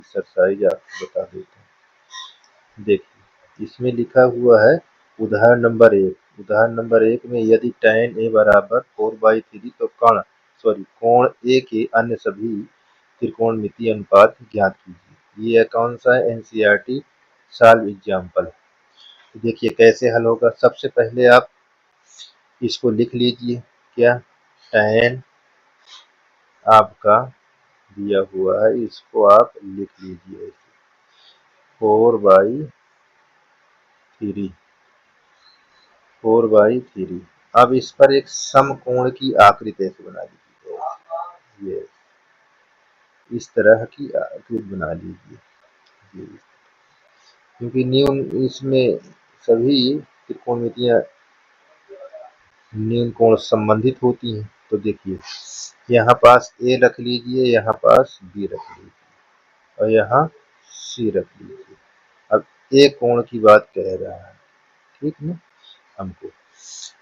Exercise आपको बता देता हूँ। देखिए इसमें लिखा हुआ है उदाहरण नंबर 1। उदाहरण नंबर 1 में यदि tan a बराबर 4/3 तो कोण ए के अन्य सभी त्रिकोणमितीय अनुपात ज्ञात कीजिए। ये कौन सा है? NCERT solve example. देखिए कैसे हल होगा। सबसे पहले आप इसको लिख लीजिए। क्या? tan आपका दिया हुआ है, इसको आप लिख लीजिए 4/3। अब इस पर एक समकोण की आकृति ऐसे बना लीजिए। ये इस तरह की आकृति बना लीजिए, क्योंकि न्यून इसमें सभी त्रिकोणमितियां न्यून कोण संबंधित होती हैं। तो देखिए यहाँ पास ए रख लीजिए, यहाँ पास बी रख लीजिए और यहाँ सी रख लीजिए। अब ए कोण की बात कह रहा है, ठीक ना हमको।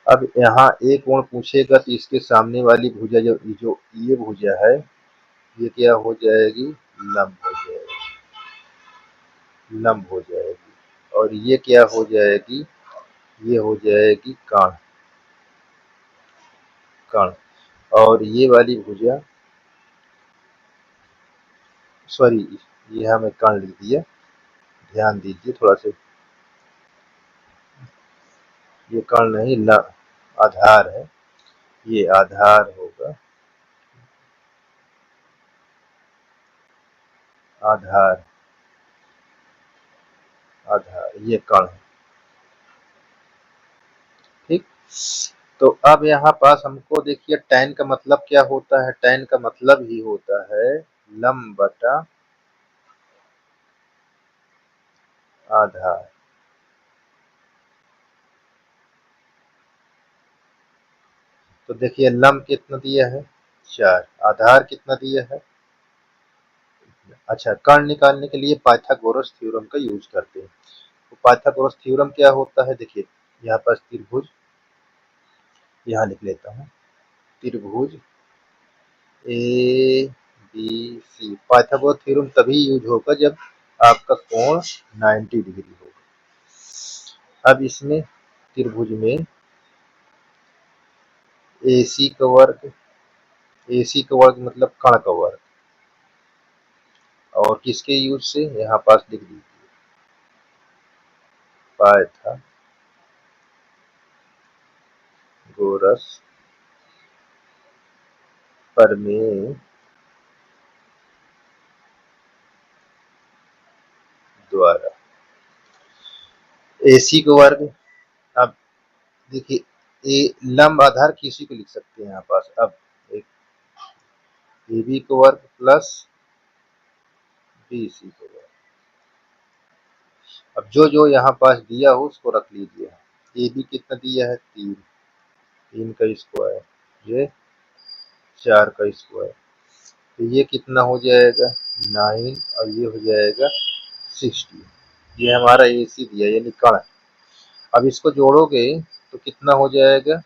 अब यहाँ ए कोण पूछेगा तो इसके सामने वाली भुजा जो ये भुजा है ये क्या हो जाएगी? लंब हो जाएगी, लंब हो जाएगी। और ये क्या हो जाएगी? ये हो जाएगी कर्ण। और ये वाली भुजा, सॉरी ये हमें कर्ण लिख दिया, ध्यान दीजिए थोड़ा सा। ये कर्ण नहीं, आधार है, ये आधार होगा, आधार ये कर्ण है, ठीक। तो अब यहाँ पास हमको देखिए tan का मतलब क्या होता है? tan का मतलब ही होता है लंब बटा आधार। तो देखिए लंब कितना दिया है? 4। आधार कितना दिया है? अच्छा, कर्ण निकालने के लिए पाइथागोरस थ्योरम का यूज करते हैं। तो पाइथागोरस थ्योरम क्या होता है? देखिए यहाँ पास त्रिभुज, यहाँ लिख लेता हूँ त्रिभुज A B C. Pythagoras theorem तभी यूज होगा जब आपका कोण 90 डिग्री होगा। अब इसमें त्रिभुज में AC का वर्ग, AC का वर्ग मतलब कर्ण का वर्ग, और किसके यूज से? यहाँ पास लिख दीजिए पाइथागोरस प्रमेय द्वारा AC का वर्ग। अब देखिए ए लंब आधार किसी को लिख सकते हैं यहाँ पास। अब एक AB का वर्ग प्लस BC का वर्ग। अब जो यहाँ पास दिया हो उसको रख लीजिए। AB कितना दिया है? 3, 3 का स्क्वायर, ये 4 का स्क्वायर, तो ये कितना हो जाएगा? 9 और ये हो जाएगा 60। ये हमारा AC दिया यानी कर्ण। अब इसको जोड़ोगे तो कितना हो जाएगा?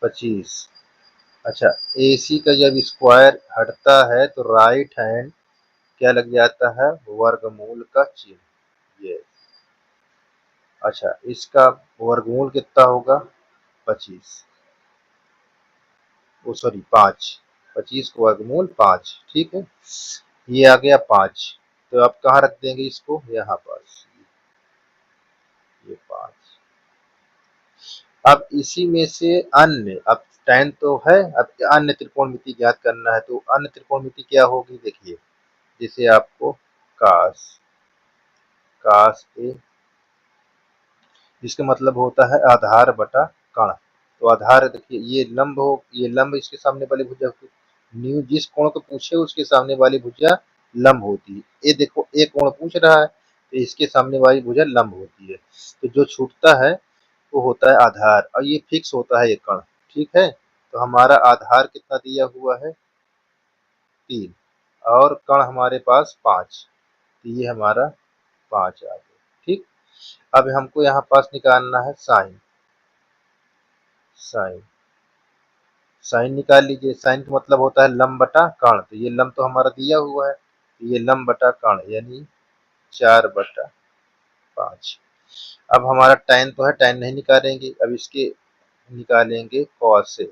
25। अच्छा, AC का जब स्क्वायर हटता है तो राइट हैंड क्या लग जाता है? वर्गमूल का चिन्ह। ये अच्छा, इसका वर्गमूल कितना होगा? 25, ओ सॉरी 5। 25 को वर्गमूल 5, ठीक है। ये आ गया 5। तो आप कहाँ रख देंगे इसको? यहाँ पास, ये 5। अब इसी में से अन्य, अब tan तो है, अब अन्य त्रिकोणमिति ज्ञात करना है। तो अन्य त्रिकोणमिति क्या होगी? देखिए जैसे आपको कास ए, जिसका मतलब होता है आधार बटा कर्ण। तो आधार देखिए ये लंब हो, ये लंब इसके सामने वाली भुजा न्यू जिस कोण को पूछे उसके सामने वाली भुजा लंब होती है। ये देखो एक कोण पूछ रहा है तो इसके सामने वाली भुजा लंब होती है। तो जो छूटता है वो होता है आधार और ये फिक्स होता है ये कर्ण, ठीक है। तो हमारा आधार कितना दिया हुआ है? 3 और कर्ण हमारे पास 5, तो ये हमारा 5 आ गया, ठीक। अब हमको यहाँ पास निकालना है साइन। साइन साइन निकाल लीजिए। साइन का मतलब होता है लंब बटा कर्ण। तो ये लंब तो हमारा दिया हुआ है, ये लंब बटा कर्ण यानी 4/5। अब हमारा tan तो है, tan नहीं निकालेंगे, अब इसके निकालेंगे cosec।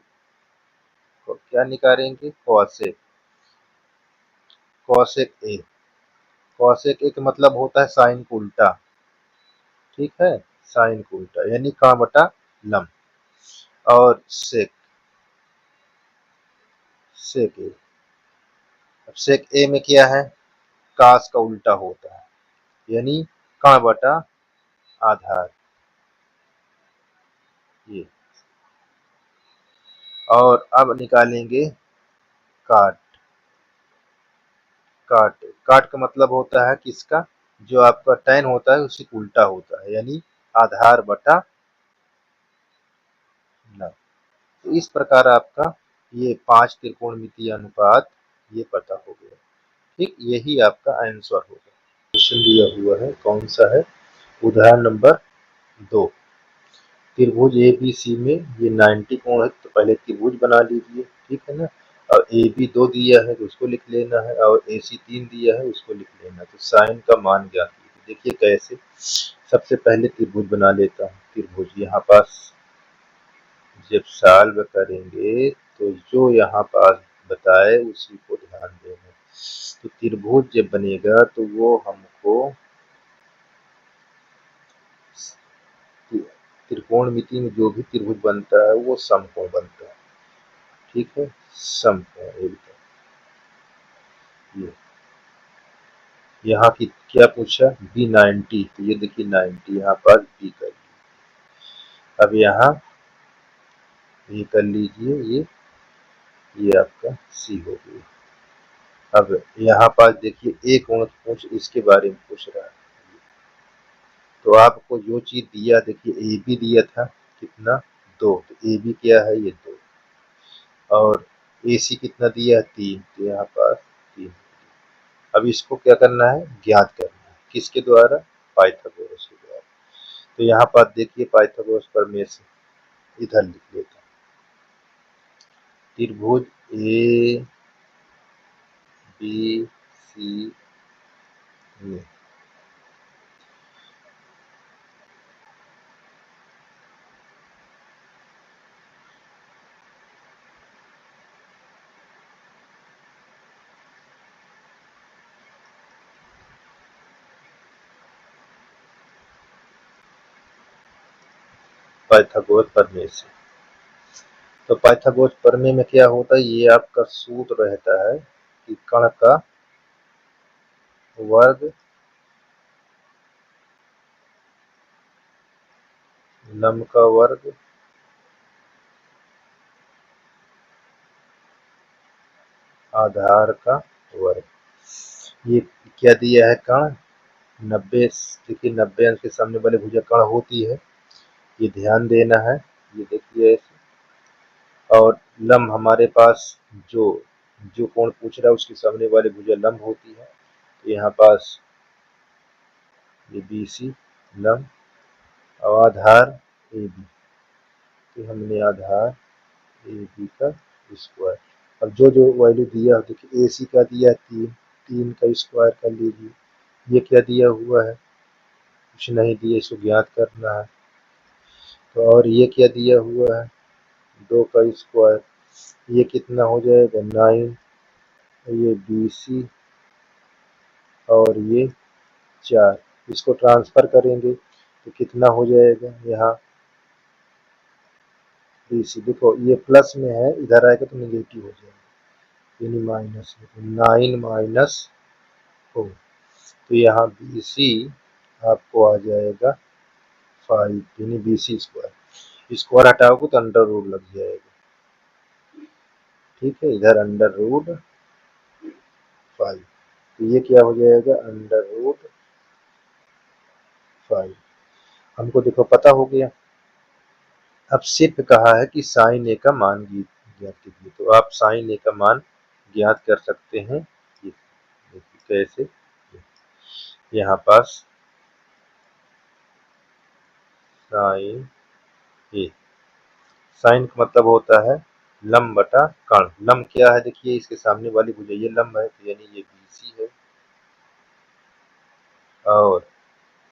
तो क्या निकालेंगे? cosec। cosec a। cosec a का मतलब होता है साइन को उल्टा, ठीक है, साइन को उल्टा यानी कर्ण बटा लंब। और sec, sec a। अब sec a में क्या है? cos का उल्टा होता है यानी कर्ण बटा आधार, ये। और अब निकालेंगे काट। काट, काट का मतलब होता है किसका? जो आपका tan होता है उसी को उल्टा होता है यानी आधार बटा लंब। तो इस प्रकार आपका ये 5 त्रिकोणमितीय अनुपात ये पता हो गया। ठीक, यही आपका आंसर होगा। क्वेश्चन दिया हुआ है, कौन सा है? उदाहरण नंबर 2। त्रिभुज ABC में ये 90 कोण है, तो पहले त्रिभुज बना लीजिए, ठीक है ना। और AB 2 दिया है तो उसको लिख लेना है, और AC 3 दिया है उसको लिख लेना है। तो साइन का मान ज्ञात कीजिए। देखिए कैसे, सबसे पहले त्रिभुज बना लेता हूँ। त्रिभुज यहाँ पास जब सॉल्व करेंगे तो जो यहाँ पास बताए उसी को ध्यान देना। तो त्रिभुज जब बनेगा तो वो हमको त्रिकोणमिति में जो भी त्रिभुज बनता है वो समकोण बनता है, ठीक है, समकोण एकदम। ये यहाँ की क्या पूछा? B90, तो ये देखिए 90 यहाँ पास B कर लीजिए। अब यहाँ ये कर लीजिए, ये आपका C हो गया। अब यहाँ पास देखिए एक कोण पूछ, इसके बारे में पूछ रहा है। तो आपको जो चीज दिया, देखिए AB दिया था कितना? 2, तो AB क्या है? ये 2। और AC कितना दिया है? 3, तो यहाँ पास 3। अब इसको क्या करना है? ज्ञात करना है। किसके द्वारा? पाइथागोरस के द्वारा। तो यहाँ पर देखिए पाइथागोरस प्रमेय से इधर लिख लेता हूँ। त्रिभुज ABC में पाइथागोरस प्रमेय से। तो पाइथागोरस प्रमेय में क्या होता है? ये आपका सूत्र रहता है कि कण का वर्ग लंब का वर्ग आधार का वर्ग। ये क्या दिया है? कण 90, देखिए 90 अंश के सामने वाले भुजा कण होती है, ये ध्यान देना है। ये देखिए, और लंब हमारे पास जो जो कोण पूछ रहा है उसके सामने वाले भुजा लंब होती है। तो यहाँ पास ये BC लंब और आधार AB, तो हमने आधार AB का स्क्वायर। अब जो जो वैल्यू दिया, देखिए AC का दिया 3, 3 का स्क्वायर कर लीजिए। ये क्या दिया हुआ है? कुछ नहीं दिया, इसको ज्ञात करना है। तो और ये क्या दिया हुआ है? 2 का स्क्वायर। ये कितना हो जाएगा? 9। ये BC और ये 4, इसको ट्रांसफर करेंगे तो कितना हो जाएगा? यहाँ BC, देखो ये प्लस में है, इधर आएगा तो निगेटिव हो जाएगा यानी माइनस में। 9 माइनस 4, तो यहाँ BC आपको आ जाएगा 5 यानी BC स्क्वायर। स्क्वायर हटाओगे तो अंडर रूट लग जाएगा, ठीक है, इधर अंडर रूट 5, तो ये क्या हो जाएगा? Under root 5। हमको देखो पता हो गया। अब सिर्फ कहा है कि साइन ए का मान ज्ञात कीजिए, तो आप साइन ए का मान ज्ञात कर सकते हैं। ये देखिए कैसे, यहाँ पास साइन ए, साइन का मतलब होता है लंब बटा कर्ण। लंब क्या है? देखिए इसके सामने वाली भुजा ये लंब है, तो यानी ये BC है।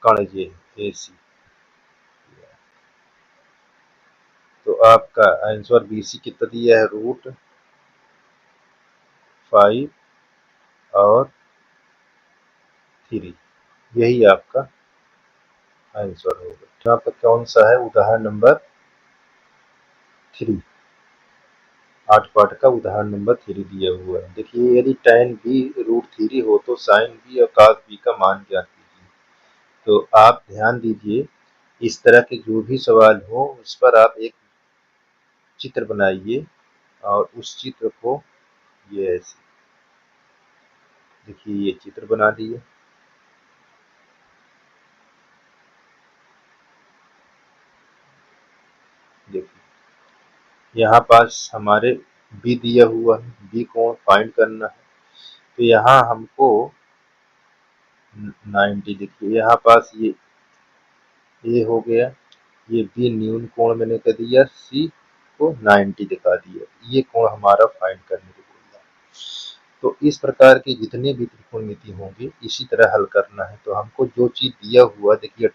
कण ये AC। तो आपका आंसर BC कितना दिया है, √5 और 3। यही आपका आंसर होगा। यहाँ पर कौन सा है, उदाहरण नंबर 3, 8 पार्ट का उदाहरण नंबर 3 दिया हुआ है। देखिए, यदि tan B √3 हो तो sin B और cos B का मान ज्ञात कीजिए। तो आप ध्यान दीजिए, इस तरह के जो भी सवाल हो उस पर आप एक चित्र बनाइए और उस चित्र को ये ऐसे, देखिए ये चित्र बना दिए। देखिए यहाँ पास हमारे बी दिया हुआ है, बी को फाइंड करना है। तो यहाँ हमको 90, देखिए यहाँ पास ये हो गया, ये बी न्यून कोण मैंने कर दिया, सी को 90 दिखा दिया। ये कोण हमारा फाइंड करने को बोला। तो इस प्रकार की जितने भी त्रिकोणमिति होंगे इसी तरह हल करना है। तो हमको जो चीज दिया हुआ, देखिए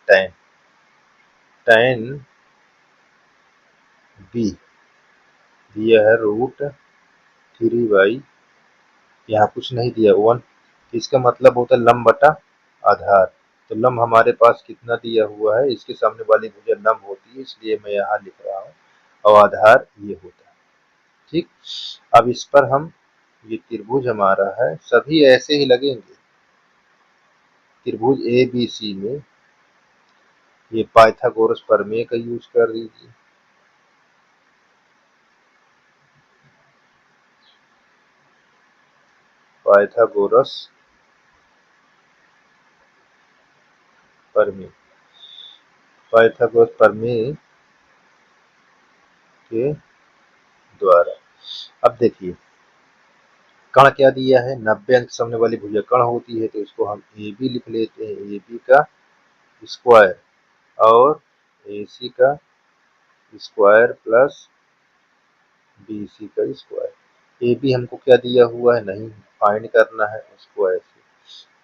tan B दिया है √3/, यहाँ कुछ नहीं दिया 1। इसका मतलब होता है लंब बटा आधार। तो लंब हमारे पास कितना दिया हुआ है, इसके सामने वाली भुजा लंब होती है, इसलिए मैं यहाँ लिख रहा हूँ, और आधार ये होता है। ठीक, अब इस पर हम, ये त्रिभुज हमारा है, सभी ऐसे ही लगेंगे। त्रिभुज ABC में ये पाइथागोरस प्रमेय का यूज कर दीजिए। पाइथागोरस प्रमेय, पाइथागोरस प्रमेय के द्वारा। अब देखिए, कण क्या दिया है, 90 अंक सामने वाली भुजा कण होती है, तो इसको हम AB लिख लेते हैं, AB का स्क्वायर और AC का स्क्वायर प्लस BC का स्क्वायर। AB हमको क्या दिया हुआ है, नहीं फाइंड करना है, उसको ऐसे।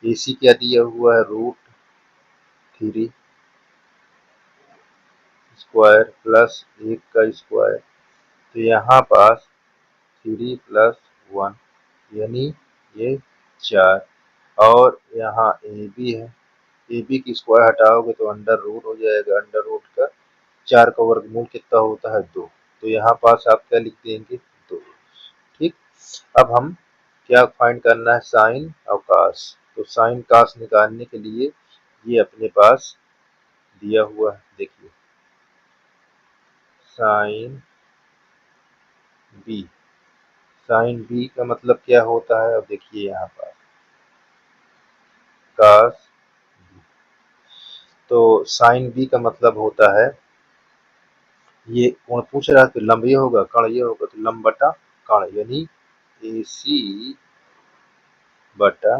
AC क्या दिया हुआ है, √3 स्क्वायर प्लस 1 का स्क्वायर। तो यहाँ पास 3 प्लस 1 यानी ये 4, और यहाँ AB है, AB की स्क्वायर हटाओगे तो अंडर रूट हो जाएगा। अंडर रूट का 4 का वर्गमूल कितना होता है, 2। तो यहाँ पास आप क्या लिख देंगे, 2। ठीक, अब हम क्या फाइंड करना है, साइन और कास। तो साइन कास निकालने के लिए ये अपने पास दिया हुआ है, देखिए साइन बी, साइन बी का मतलब क्या होता है, अब देखिए यहाँ पर कास। तो साइन बी का मतलब होता है, ये कौन पूछ रहा है, तो लंब ये होगा, कण ये होगा, तो लंब बटा कण यानी AC बटा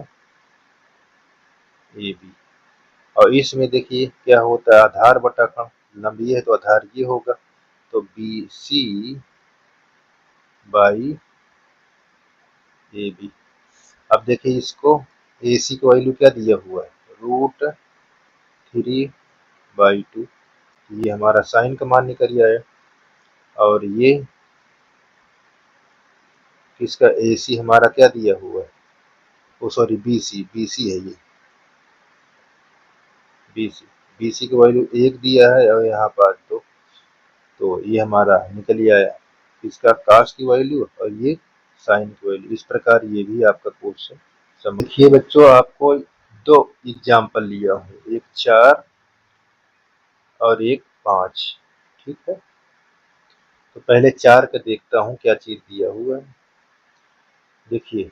AB। और इसमें देखिए क्या होता है, आधार बटा कण, लंब ये है तो आधार ये होगा, तो BC बाई AB। अब देखिए इसको, AC की वैल्यू क्या दिया हुआ है, √3/2। ये हमारा साइन का मान निकल आया। और ये किसका, AC हमारा क्या दिया हुआ है, ओ सॉरी BC है ये, BC की वैल्यू 1 दिया है और यहाँ पर 2। तो ये हमारा निकल आया, इसका कास की वैल्यू और ये साइन की वैल्यू। इस प्रकार ये भी आपका क्वेश्चन समझ। देखिए बच्चों, आपको 2 एग्जाम्पल लिया हूँ, एक 4 और एक 5। ठीक है, तो पहले 4 का देखता हूँ क्या चीज दिया हुआ है। देखिए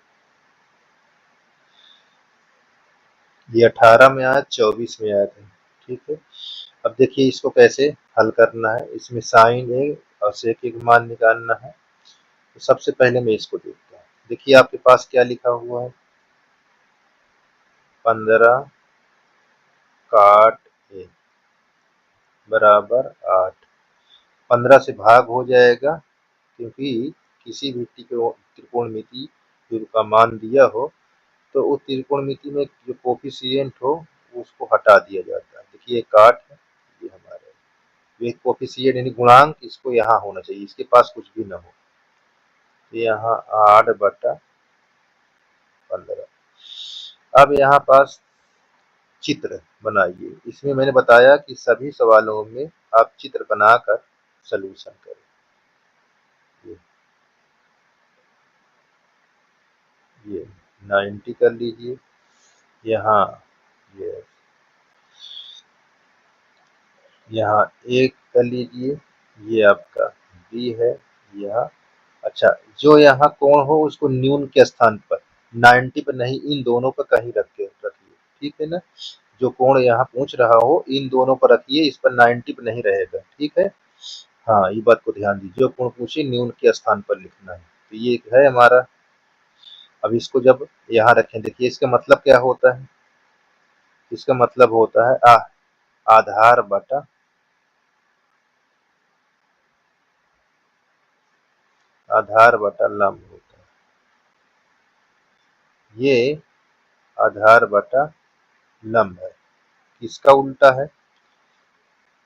ये 18 में आया, 24 में आया था। ठीक है, अब देखिए इसको कैसे हल करना है। इसमें साइन है और सेक एक मान निकालना है। तो सबसे पहले मैं इसको देखता हूँ। देखिए आपके पास क्या लिखा हुआ है, 15 काट ए बराबर 8। 15 से भाग हो जाएगा, क्योंकि किसी भी त्रिकोणमिति का मान दिया हो तो उस त्रिकोणमिति में जो कोफिशिएंट हो उसको हटा दिया जाता है। देखिए काट है, ये हमारे ये कोफिशिएंट यानी गुणांक इसको यहाँ होना चाहिए, इसके पास कुछ भी ना हो। यहाँ 8/15। अब यहाँ पास चित्र बनाइए। इसमें मैंने बताया कि सभी सवालों में आप चित्र बनाकर सॉल्यूशन करें। ये 90 कर लीजिए, यहाँ ये यहाँ 1 कर लीजिए, ये आपका बी है यहाँ। अच्छा, जो यहाँ कोण हो उसको न्यून के स्थान पर 90 पर नहीं, इन दोनों पर कहीं रखिए, ठीक है ना। जो कोण यहाँ पूछ रहा हो इन दोनों पर रखिए, इस पर 90 पर नहीं रहेगा, ठीक है। हाँ, ये बात को ध्यान दीजिए, जो कोण पूछे न्यून के स्थान पर लिखना है। तो ये है हमारा। अब इसको जब यहाँ रखें, देखिए इसका मतलब क्या होता है, इसका मतलब होता है आधार बटा लंब होता है। ये आधार बटा लंब है। किसका उल्टा है,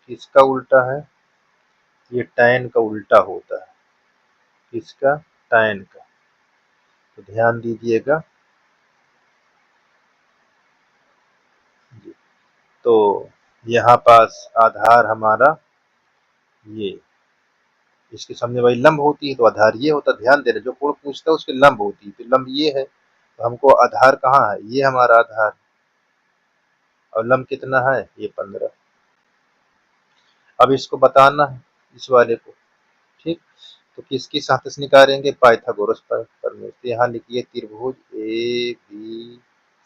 किसका उल्टा है, ये tan का उल्टा होता है। किसका, tan का। तो ध्यान दीजिएगा। तो यहाँ पास आधार हमारा ये, इसके सामने वाली लंब होती है तो आधार ये होता है। ध्यान देना, जो कोण पूछता है उसकी लंब होती है, तो लंब ये है, तो हमको आधार कहाँ है, ये हमारा आधार, और लंब कितना है, ये 15। अब इसको बताना है इस वाले को, ठीक। तो किसकी सापेक्ष निकालेंगे, पाइथागोरस प्रमेय। तो यहाँ लिखिए त्रिभुज ए बी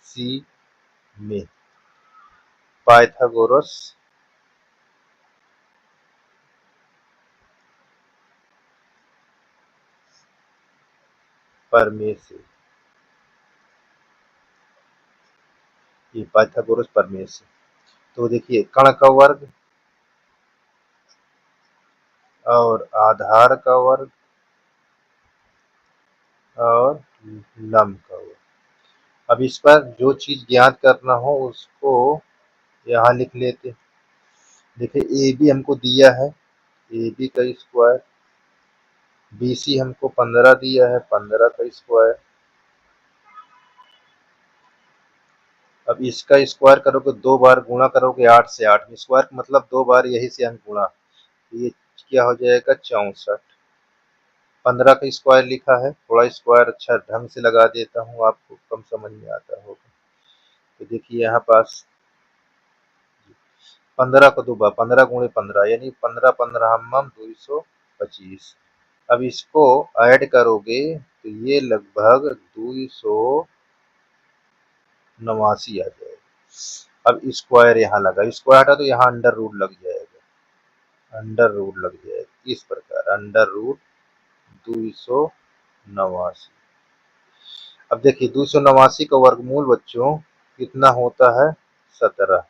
सी में पाइथागोरस प्रमेय से, ये पाइथागोरस प्रमेय से। तो देखिए कण का वर्ग और आधार का वर्ग और लंब का वर्ग। अब इस पर जो चीज ज्ञात करना हो उसको यहाँ लिख लेते। देखिए ए बी हमको दिया है, ए बी का स्क्वायर, बी सी हमको 15 दिया है, 15 का स्क्वायर। अब इसका स्क्वायर करोगे, 2 बार गुणा करोगे 8 से, 8 में स्क्वायर मतलब 2 बार यही से अंक गुणा, ये क्या हो जाएगा 64। 15 का स्क्वायर लिखा है, थोड़ा स्क्वायर अच्छा ढंग से लगा देता हूँ, आपको कम समझ में आता होगा। तो देखिए यहाँ पास 15 को 2 बार, 15 गुणे 15 यानी 15 15 हम 225। अब इसको ऐड करोगे तो ये लगभग 289 आ जाएगा। अब स्क्वायर यहाँ लगा, स्क्वायर हटा तो यहाँ अंडर रूट लग जाएगा, अंडर रूट लग जाएगा। इस प्रकार अंडर रूट 289। अब देखिए 289 का वर्गमूल बच्चों कितना होता है, 17,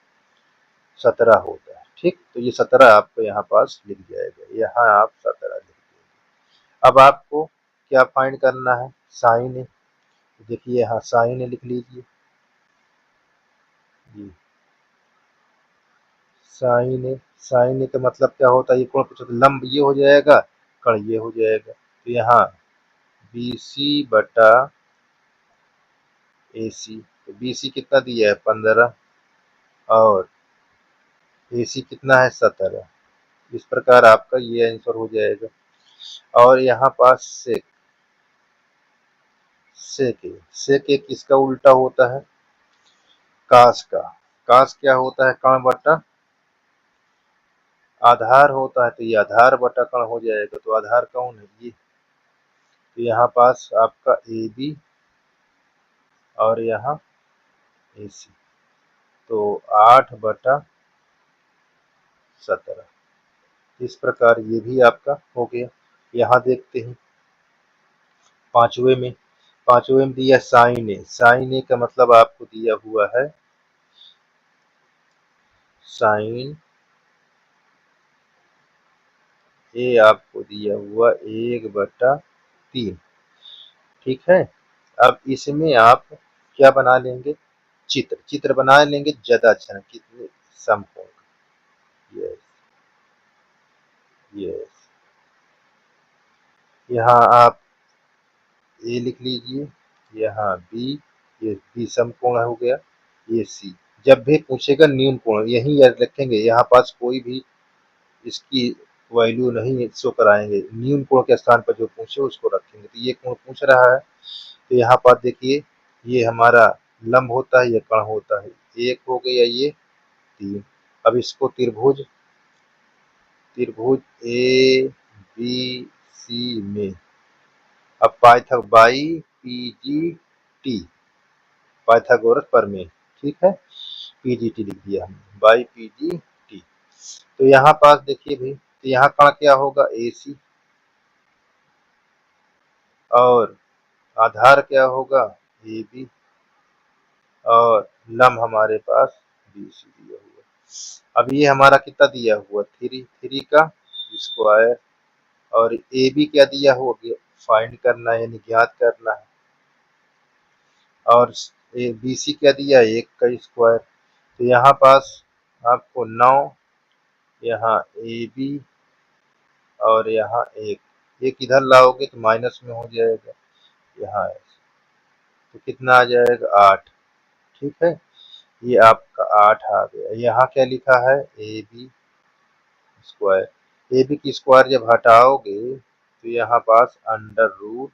17 होता है, ठीक। तो ये 17 आपको यहाँ पास लिख जाएगा, यहाँ आप 17 लिख देंगे। अब आपको क्या फाइंड करना है, साइन। देखिए यहाँ साइन लिख लीजिए, जी साइन, साइन का मतलब क्या होता है, ये कोण पूछो तो लंब ये हो जाएगा, कण ये हो जाएगा। तो यहाँ बी सी बटा ए सी, तो बी सी कितना दिया है 15 और ए सी कितना है 17। इस प्रकार आपका ये आंसर हो जाएगा। और यहाँ पास सेक एक किसका उल्टा होता है, कास का। कास क्या होता है, कण बटा आधार होता है, तो ये आधार बटा कण हो जाएगा। तो आधार कौन है, ये। तो यहाँ पास आपका ए बी और यहाँ ए सी, तो 8/17। इस प्रकार ये भी आपका हो गया। यहाँ देखते हैं पांचवें में दिया साइन ए। साइन ए का मतलब आपको दिया हुआ है साइन ए, आपको दिया हुआ 1/3, ठीक है। अब इसमें आप क्या बना लेंगे, चित्र बना लेंगे, ज्यादा अच्छा कितने समकोण। Yes yes. यहाँ आप ए लिख लीजिए, यहाँ बी, ये बी समकोण हो गया, ये सी। जब भी पूछेगा न्यून कोण यही याद रखेंगे, यहाँ पास कोई भी इसकी वैल्यू नहीं शो कराएंगे, न्यून कोण के स्थान पर जो पूछे उसको रखेंगे। तो ये कोण पूछ रहा है, तो यहाँ पर देखिए ये हमारा लंब होता है, ये कण होता है, एक हो गया ये 3। अब इसको त्रिभुज त्रिभुज ए बी सी में अब by P G T, Pythagoras प्रमेय, ठीक है, पीजीटी लिख दिया हमने, बाई पीजीटी। तो यहाँ पास देखिए भाई, तो यहाँ कण क्या होगा ए सी, और आधार क्या होगा ए बी, और लंब हमारे पास बी सी दिया हुआ। अब ये हमारा कितना दिया हुआ 3 का स्क्वायर, और ए बी क्या दिया हुआ फाइंड करना है, यानी ज्ञात करना है, और बी सी क्या दिया 1 का स्क्वायर। तो यहाँ पास आपको 9, यहाँ ए बी, और यहाँ 1 इधर लाओगे तो माइनस में हो जाएगा, यहाँ तो कितना आ जाएगा 8, ठीक है, ये आपका 8 आ गया। यहाँ क्या लिखा है A B square, A B की स्क्वायर जब हटाओगे तो यहाँ पास अंडर रूट।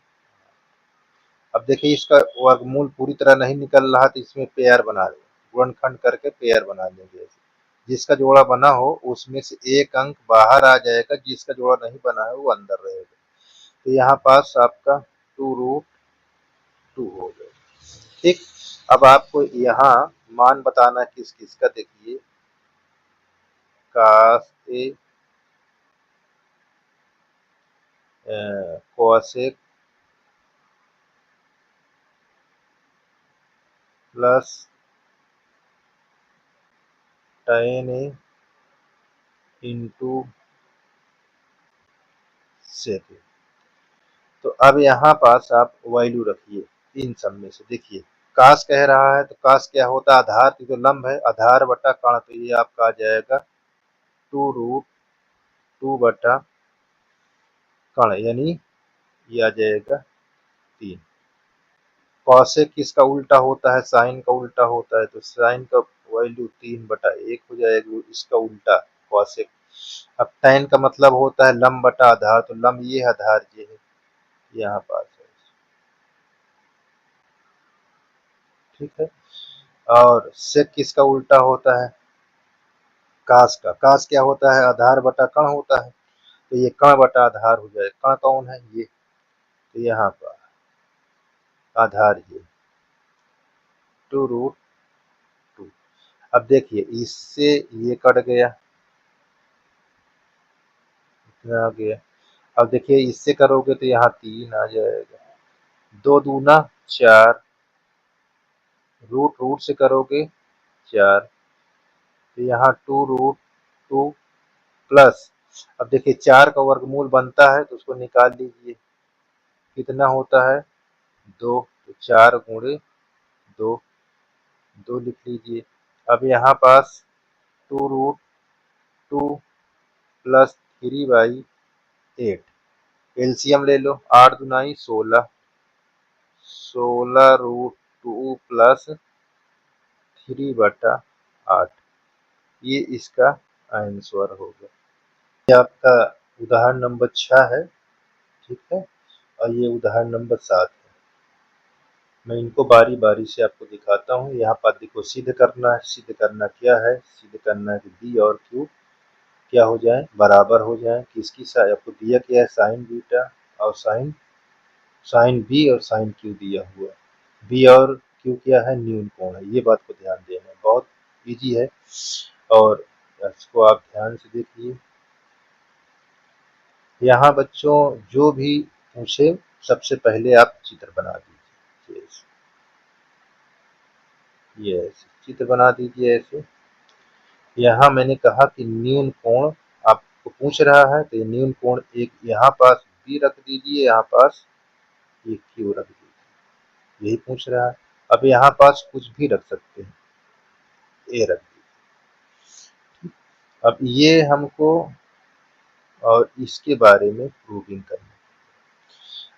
अब देखिए इसका वर्गमूल पूरी तरह नहीं निकल रहा, तो इसमें पेयर बना लें, गुणनखंड करके पेयर बना लेंगे। जिसका जोड़ा बना हो उसमें से एक अंक बाहर आ जाएगा, जिसका जोड़ा नहीं बना है वो अंदर रहेगा। तो यहाँ पास आपका 2√2 हो गया, ठीक। अब आपको यहाँ मान बताना किस किस का, देखिए कास ए, कोसेक प्लस tan ए इंटू सेक। तो अब यहाँ पास आप वैल्यू रखिए इन सब में से। देखिए कास कह रहा है, तो कास क्या होता है आधार, तो जो लंब है आधार बटा कण, तो ये आपका आ जाएगा 2√2 बटा कण, यानी ये आ जाएगा 3। कॉसेक किसका उल्टा होता है, साइन का उल्टा होता है, तो साइन का वैल्यू 3/1 हो जाएगी, इसका उल्टा कॉसेक। अब tan का मतलब होता है लंब बटा आधार, तो लंब ये आधार ये है, यहाँ पास है, ठीक है। और सेक किसका उल्टा होता है, कास का। कास क्या होता है आधार बटा कण होता है, तो ये कण बटा आधार हो जाएगा। कण कौन है ये, तो यहाँ पर आधार ये 2√2। अब देखिए इससे ये कट गया, इतना आ गया। अब देखिए इससे करोगे तो यहाँ 3 आ जाएगा, 2 दूना 4, रूट रूट से करोगे 4, तो यहाँ 2√2 प्लस, अब देखिए 4 का वर्गमूल बनता है तो उसको निकाल लीजिए, कितना होता है 2, तो 4 गुणे 2, 2 लिख लीजिए। अब यहाँ पास 2√2 प्लस 3/8, एलसीएम ले लो, 8 दुनाई 16, 16√2 प्लस 3/8, ये इसका आंसर होगा। ये आपका उदाहरण नंबर 6 है, ठीक है, और ये उदाहरण नंबर 7 है। मैं इनको बारी बारी से आपको दिखाता हूँ। यहाँ पर देखो सिद्ध करना है, सिद्ध करना क्या है, सिद्ध करना है कि बी और क्यू क्या हो जाए, बराबर हो जाए। किसकी आपको दिया क्या है साइन बीटा और साइन बी और साइन क्यू दिया हुआ है। बी और क्यू क्या है न्यून कोण है, ये बात को ध्यान देना है, बहुत इजी है, और इसको आप ध्यान से देखिए। यहाँ बच्चों जो भी पूछे सबसे पहले आप चित्र बना दीजिए, यस चित्र बना दीजिए ऐसे। यहाँ मैंने कहा कि न्यून कोण आपको पूछ रहा है, तो ये न्यून कोण एक यहाँ पास बी रख दीजिए, यहाँ पास एक क्यू रख दीजिए, यही पूछ रहा है। अब यहाँ पास कुछ भी रख सकते हैं, ए रख दीजिए, अब ये हमको और इसके बारे में प्रूविंग करना।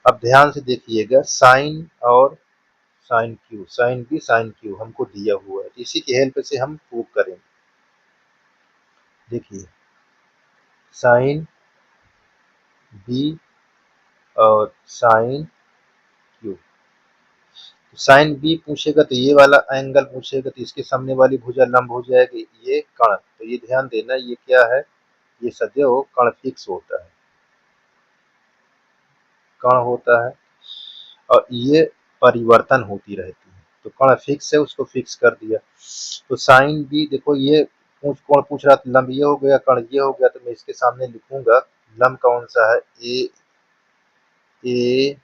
अब ध्यान से देखिएगा, साइन और साइन बी साइन क्यू हमको दिया हुआ है, इसी की हेल्प से हम प्रूव करेंगे। देखिए साइन बी और साइन क्यू, साइन बी पूछेगा तो ये वाला एंगल पूछेगा, तो इसके सामने वाली भुजा लंब हो जाएगी ये कर्ण। तो ये ध्यान देना, ये क्या है, ये सदैव कर्ण फिक्स होता है, कर्ण होता है और ये परिवर्तन होती रहती है। तो कर्ण फिक्स है, उसको फिक्स कर दिया। तो साइन बी देखो, ये कौन पूछ रहा था, लंब ये हो गया, कर्ण ये हो गया, तो मैं इसके सामने लिखूंगा लंब कौन सा है, ए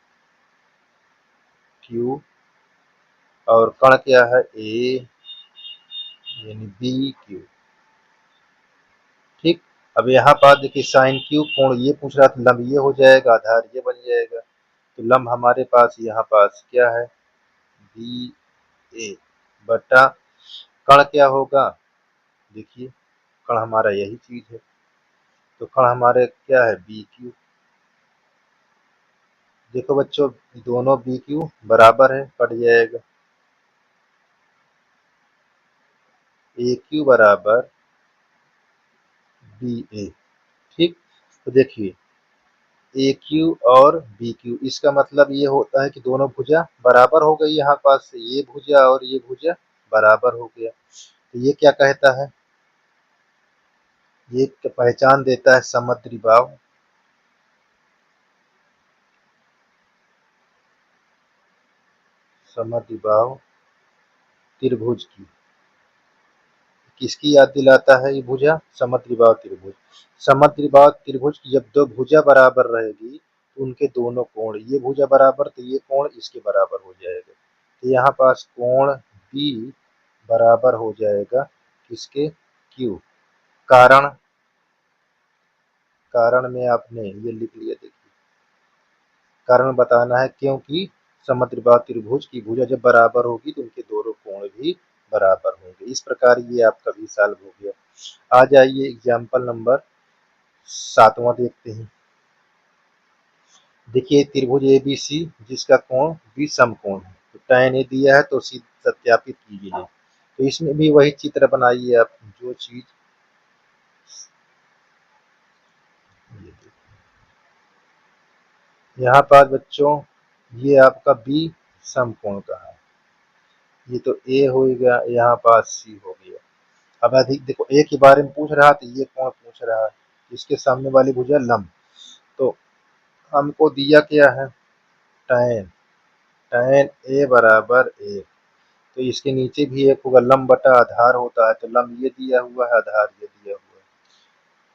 क्यू, और कर्ण क्या है, ए यानी बी क्यू। ठीक। अब यहाँ पर देखिए साइन क्यू कोण ये पूछ रहा था, लंब ये हो जाएगा, आधार ये बन जाएगा। तो लंब हमारे पास यहाँ पास क्या है, बी ए बटा कर्ण क्या होगा, देखिए कर्ण हमारा यही चीज है, तो कर्ण हमारे क्या है, बी क्यू। देखो बच्चों, दोनों बी क्यू बराबर है, कट जाएगा, ए क्यू बराबर बी ए। ठीक। तो देखिए ए क्यू और बी क्यू, इसका मतलब ये होता है कि दोनों भुजा बराबर हो गई, यहाँ पास से ये भुजा और ये भुजा बराबर हो गया। तो ये क्या कहता है, ये पहचान देता है समद्विबाहु, समद्विबाहु त्रिभुज की। किसकी याद दिलाता है ये भुजा, समद्विबाहु त्रिभुज। समद्विबाहु त्रिभुज की जब दो भुजा बराबर रहेगी तो उनके दोनों कोण, ये भुजा बराबर तो ये कोण इसके बराबर हो जाएगा। तो यहाँ पास कोण बी बराबर हो जाएगा किसके, क्यू। कारण, कारण में आपने ये लिख लिया, देखिए कारण बताना है, क्योंकि समद्विबाहु त्रिभुज की भुजा जब बराबर होगी तो उनके दोनों कोण भी बराबर होंगे। इस प्रकार ये आपका भी सॉल्व हो गया। आ जाइए एग्जाम्पल नंबर 7वां देखते हैं। देखिए त्रिभुज एबीसी जिसका कोण भी समकोण है, तो tan ए दिया है तो सत्यापित कीजिए। तो इसमें भी वही चित्र बनाइए आप, जो चीज यहाँ पर बच्चों, ये आपका बी समकोण का है, ये तो ए हो गया, यहाँ पास सी हो गया। अब अधिक देखो, ए के बारे में पूछ रहा, तो ये कोण पूछ रहा है, इसके सामने वाली भुजा लंब, तो हमको दिया क्या है, tan, tan ए बराबर ए, तो इसके नीचे भी एक होगा, लंब बटा आधार होता है, तो लंब ये दिया हुआ है, आधार ये दिया हुआ है।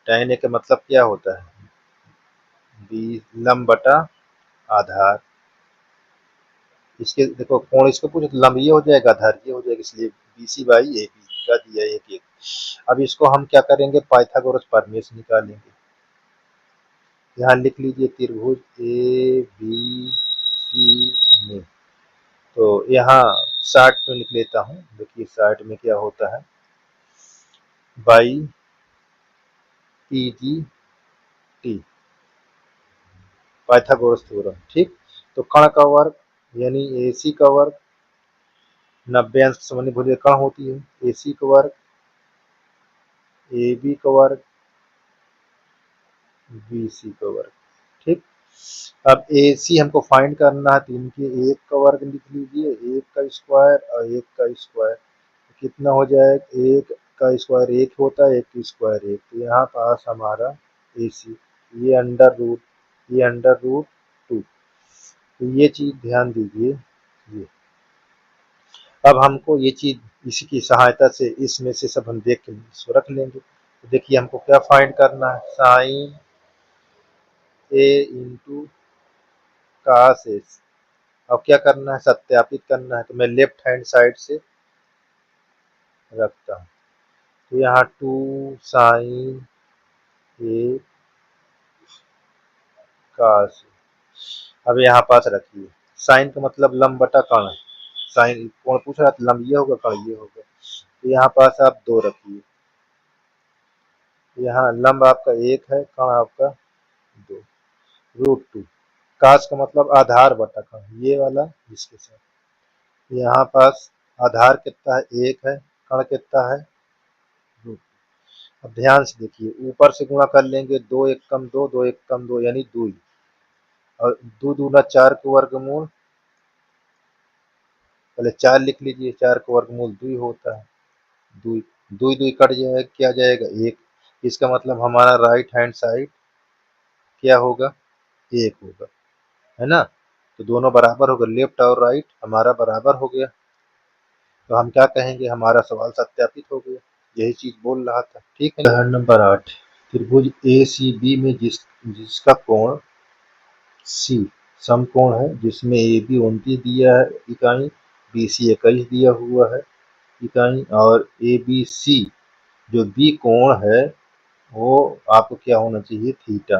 tan ए का मतलब क्या होता है, बी लंब बटा आधार। इसके देखो कोण इसको पूछे तो लंब ये हो जाएगा, आधार ये हो जाएगा, इसलिए BC बाई ए बी का दिया एक एक। अब इसको हम क्या करेंगे, पाइथागोरस प्रमेय से निकालेंगे। यहाँ लिख लीजिए त्रिभुज ए बी सी में, तो यहाँ 60 में लिख लेता हूँ। देखिए 60 में क्या होता है, by P G T, Pythagoras theorem. ठीक। तो कर्ण का वर्ग यानी AC का वर्ग 90 अंश समन्वय भुजा कर्ण होती है, AC का वर्ग AB का वर्ग BC का वर्ग। ठीक। अब AC हमको फाइंड करना है, तो इनके एक का वर्ग लिख लीजिए, एक का स्क्वायर और एक का स्क्वायर, तो कितना हो जाएगा, एक का स्क्वायर एक होता है, एक का स्क्वायर एक, तो यहाँ पास हमारा AC, ये अंडर रूट 2। तो ये चीज ध्यान दीजिए। ये अब हमको ये चीज इसी की सहायता से इसमें से सब हम देख के इसको रख लेंगे। तो देखिए हमको क्या फाइंड करना है, साइन ए इंटू कास ए। अब क्या करना है, सत्यापित करना है, तो मैं लेफ्ट हैंड साइड से रखता हूँ। तो यहाँ 2 साइन ए कास, अब यहाँ पास रखिए, साइन का मतलब लंब बटा कर्ण, साइन कौन पूछ रहा था, लंब ये होगा कर्ण ये होगा, तो यहाँ पास आप 2 रखिए। यहाँ लंब आपका 1 है, कण आपका 2, √2। काश का मतलब आधार बटा कण, ये वाला इसके साथ। यहाँ पास आधार कितना है, 1 है, कण कितना है, √2। अब ध्यान से देखिए, ऊपर से गुणा कर लेंगे, 2 1 कम 2, 2 1 कम 2 यानी 2 ही, और 2 दूना 4 के वर्गमूल, पहले 4 लिख लीजिए, 4 का वर्गमूल 2 होता है, 2 2 2 कट जाएगा, क्या जाएगा 1। इसका मतलब हमारा राइट हैंड साइड क्या होगा, 1 होगा, है ना। तो दोनों बराबर हो गए, लेफ्ट और राइट हमारा बराबर हो गया। तो हम क्या कहेंगे, हमारा सवाल सत्यापित हो गया, यही चीज बोल रहा था। ठीक है। उदाहरण नंबर 8, त्रिभुज ए सी बी में जिसका कोण सी समकोण है, जिसमें ए बी 29 दिया है इकाई, बी सी 21 दिया हुआ है इकाई, और ए बी सी जो बी कोण है वो आपको क्या होना चाहिए, थीटा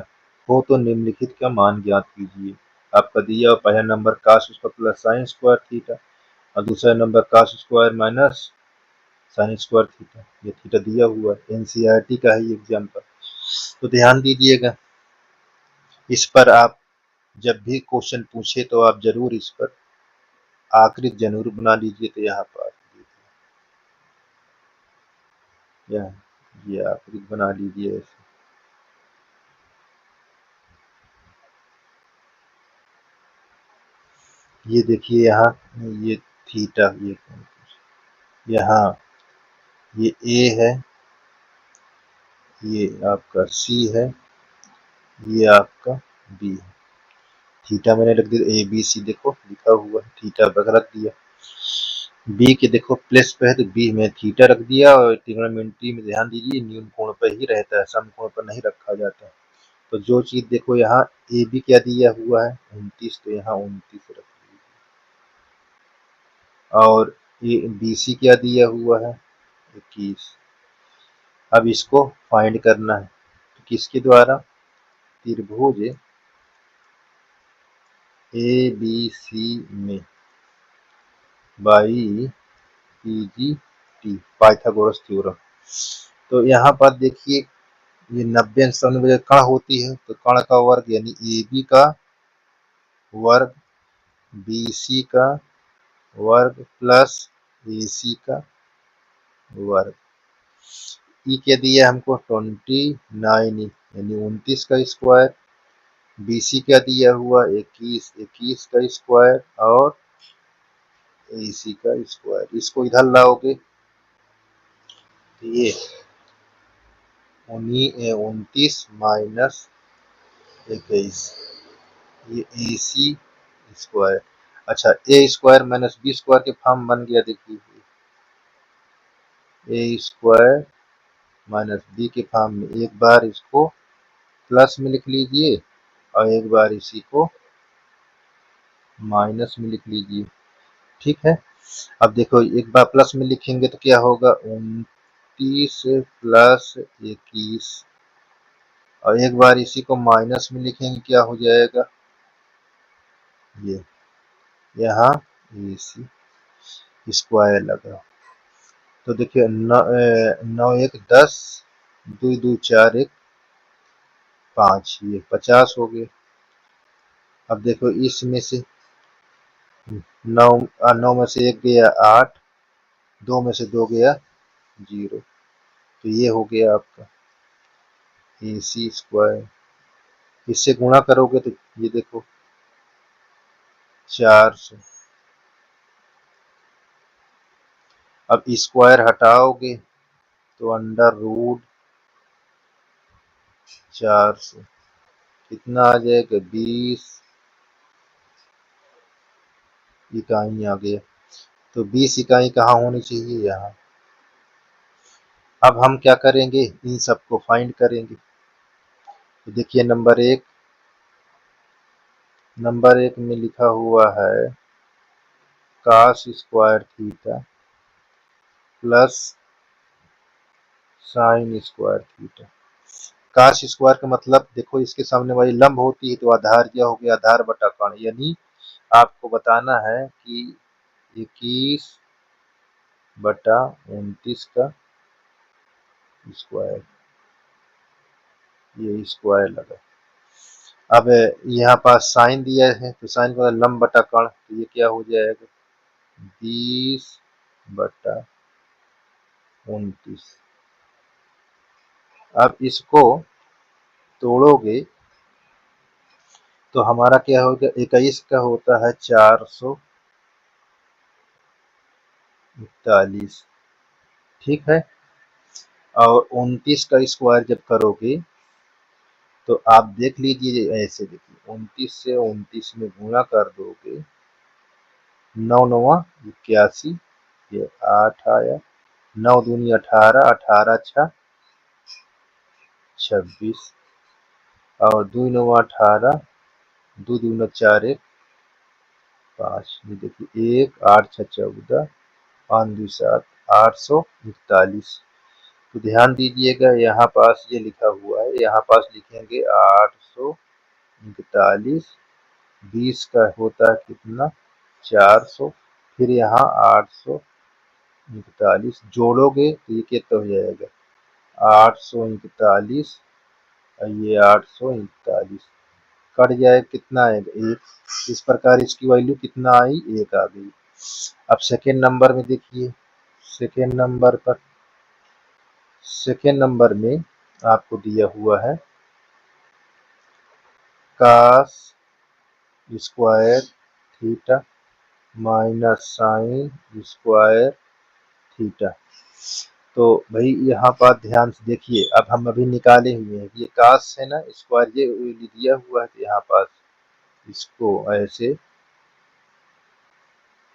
हो, तो निम्नलिखित का मान ज्ञात कीजिए। आपका दिया पहला number cos square plus sine square theta, और दूसरा number cos square minus sine square theta, ये थीटा दिया हुआ है, एनसीईआरटी का है ये एग्जाम्पल। तो ध्यान दीजिएगा, इस पर आप जब भी क्वेश्चन पूछे तो आप जरूर इस पर आकृति जरूर बना लीजिए। तो यहाँ पर ये आकृति बना लीजिए ऐसे। ये देखिए यहाँ, ये थीटा, ये यहाँ ये ए है, ये आपका सी है, ये आपका बी है। थीटा मैंने रख दिया, ए बी सी देखो लिखा हुआ है, थीटा पर रख दिया। बी के देखो प्लस पे है तो बी में थीटा रख दिया, और ट्रिग्नोमेट्री में ध्यान दीजिए न्यून कोण पर ही रहता है, सम कोण पर नहीं रखा जाता है। तो जो चीज देखो यहाँ ए बी क्या दिया हुआ है 29, तो यहाँ 29 रख दीजिए, और ये बी सी क्या दिया हुआ है 21। अब इसको फाइंड करना है, तो किसके द्वारा, त्रिभुज ए बी सी में by PG T, Pythagoras theorem. तो यहाँ पर देखिए ये 90 कण होती है, तो कण का वर्ग यानी ए बी का वर्ग, बी सी का वर्ग प्लस ए सी का वर्ग। ई क्या दिया हमको 29 यानी 29 का स्क्वायर, बी सी क्या दिया हुआ 21, 21 का स्क्वायर, और ए सी का स्क्वायर। इसको इधर लाओगे तो ये 29 माइनस 21, ये ए सी स्क्वायर। अच्छा, ए स्क्वायर माइनस बी स्क्वायर के फॉर्म बन गया, देखिए ए स्क्वायर माइनस बी के फॉर्म में। एक बार इसको प्लस में लिख लीजिए, और एक बार इसी को माइनस में लिख लीजिए, ठीक है। अब देखो एक बार प्लस में लिखेंगे तो क्या होगा 29 प्लस 21, और एक बार इसी को माइनस में लिखेंगे क्या हो जाएगा, ये यहाँ ए सी स्क्वायर लगा। तो देखिए 9 1 10, 2 2 4 1 5, ये 50 हो गए। अब देखो इसमें से 9 9 में से 1 गया 8, 2 में से 2 गया 0, तो ये हो गया आपका ए सी स्क्वायर। इससे गुणा करोगे तो ये देखो 400। अब स्क्वायर हटाओगे तो अंडर रूट 400, कितना आ जाएगा 20 इकाई आ गया। तो 20 इकाई कहाँ होनी चाहिए, यहाँ। अब हम क्या करेंगे, इन सबको फाइंड करेंगे। तो देखिए नंबर एक में लिखा हुआ है cos square theta plus sine square theta. Cos square का मतलब देखो इसके सामने वाली लंब होती है, तो आधार क्या हो गया, आधार बटा कण, यानी आपको बताना है कि 21/29 का स्क्वायर। ये स्क्वायर लगा। अब यहाँ पास साइन दिया है तो साइन का लंब बटा कर्ण, तो ये क्या हो जाएगा 20/29। अब इसको तोड़ोगे तो हमारा क्या होगा 21 का होता है 441, ठीक है। और 29 का स्क्वायर जब करोगे तो आप देख लीजिए, ऐसे देखिए 29 से 29 में गुणा कर दोगे, 9×9 = 81, ये 8 आया, 9×2 = 18, 18×6 = 26, और 2×9 = 18, 2×2 = 4, 1 5, ये देखिए 1, 8×6 = 14, 5×2 = 7, 841। तो ध्यान दीजिएगा यहाँ पास ये लिखा हुआ है, यहाँ पास लिखेंगे 841, 20 का होता है कितना 400, फिर यहाँ 841 जोड़ोगे तो ये कितना हो जाएगा 841, और ये 841 कट जाए, कितना आएगा 1। इस प्रकार इसकी वैल्यू कितना आई 1 आ गई। अब सेकेंड नंबर में देखिए, सेकेंड नंबर में आपको दिया हुआ है cos square theta minus sine square theta. तो भाई यहाँ पर ध्यान से देखिए, अब हम अभी निकाले हुए हैं, ये cos है ना, स्क्वायर ये दिया हुआ है, यहाँ पास इसको ऐसे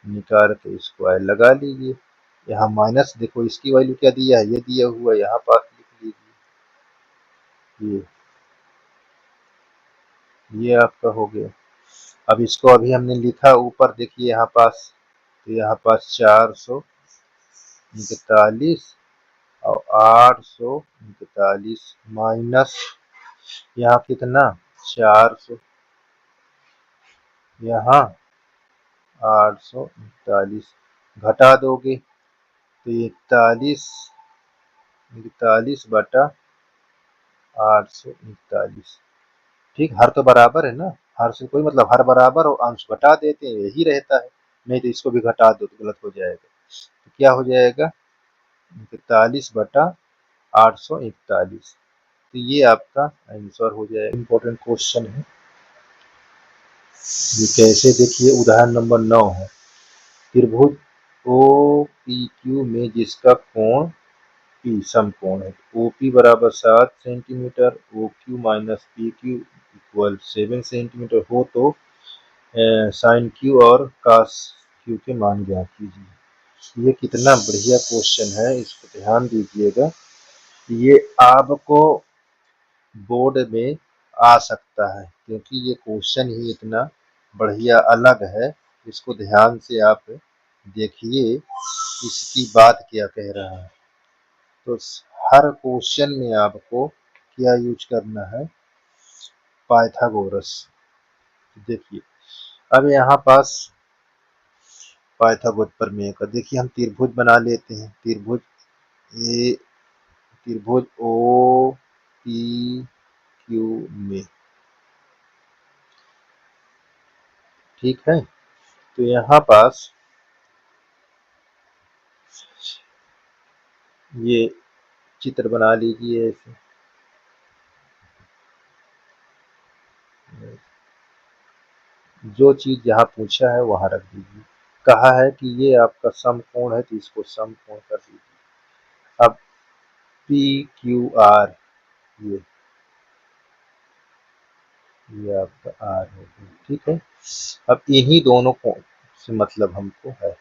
निकाल के स्क्वायर लगा लीजिए। यहाँ माइनस देखो इसकी वैल्यू क्या दिया है, ये दिया हुआ है, यहाँ पास लिख लीजिए, ये आपका हो गया। अब इसको अभी हमने लिखा ऊपर देखिए यहाँ पास, तो यहाँ पास 441 और 841 माइनस यहाँ कितना 400, यहाँ 841 घटा दोगे तो 41/841, ठीक। हर तो बराबर है ना, हर से कोई मतलब हर बराबर और अंश घटा देते हैं, यही रहता है। नहीं तो इसको भी घटा दो तो गलत हो जाएगा, तो क्या हो जाएगा 41/841। तो ये आपका आंसर हो जाएगा। इम्पोर्टेंट क्वेश्चन है ये, कैसे देखिए उदाहरण नंबर 9 है, त्रिभुज ओ पी क्यू में जिसका कोण पी समकोण है, ओ पी बराबर 7 centimetre, O Q minus P Q equal 7 centimetre हो तो साइन क्यू और कास क्यू के मान ज्ञात कीजिए। ये कितना बढ़िया क्वेश्चन है, इसको ध्यान दीजिएगा। ये आपको बोर्ड में आ सकता है क्योंकि ये क्वेश्चन ही इतना बढ़िया अलग है। इसको ध्यान से आप देखिए इसकी बात क्या कह रहा है। तो हर क्वेश्चन में आपको क्या यूज करना है, पाइथागोरस। देखिए अब यहाँ पास पाइथागोरस प्रमेय का देखिए, हम त्रिभुज बना लेते हैं, त्रिभुज ओ पी क्यू में, ठीक है। तो यहाँ पास ये चित्र बना लीजिए ऐसे, जो चीज यहाँ पूछा है वहां रख दीजिए। कहा है कि ये आपका समकोण है तो इसको समकोण कर दीजिए। अब पी क्यू आर, ये ये आपका आर हो गया, ठीक है। अब इन्हीं दोनों कोण से मतलब हमको है।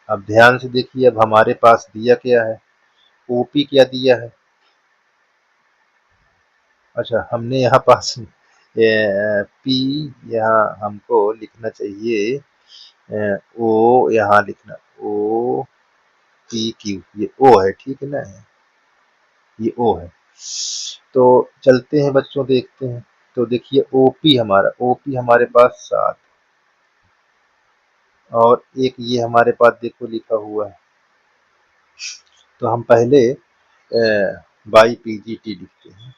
अब ध्यान से देखिए, अब हमारे पास दिया क्या है, ओपी क्या दिया है। अच्छा हमने यहाँ पास पी यहाँ हमको लिखना चाहिए, ओ यहाँ लिखना ओ पी क्यू, ये ओ है, ठीक है ना, ये ओ है। तो चलते हैं बच्चों देखते हैं। तो देखिए ओपी हमारे पास 7, और एक ये हमारे पास देखो लिखा हुआ है, तो हम पहले बाई पी जी टी लिखते हैं।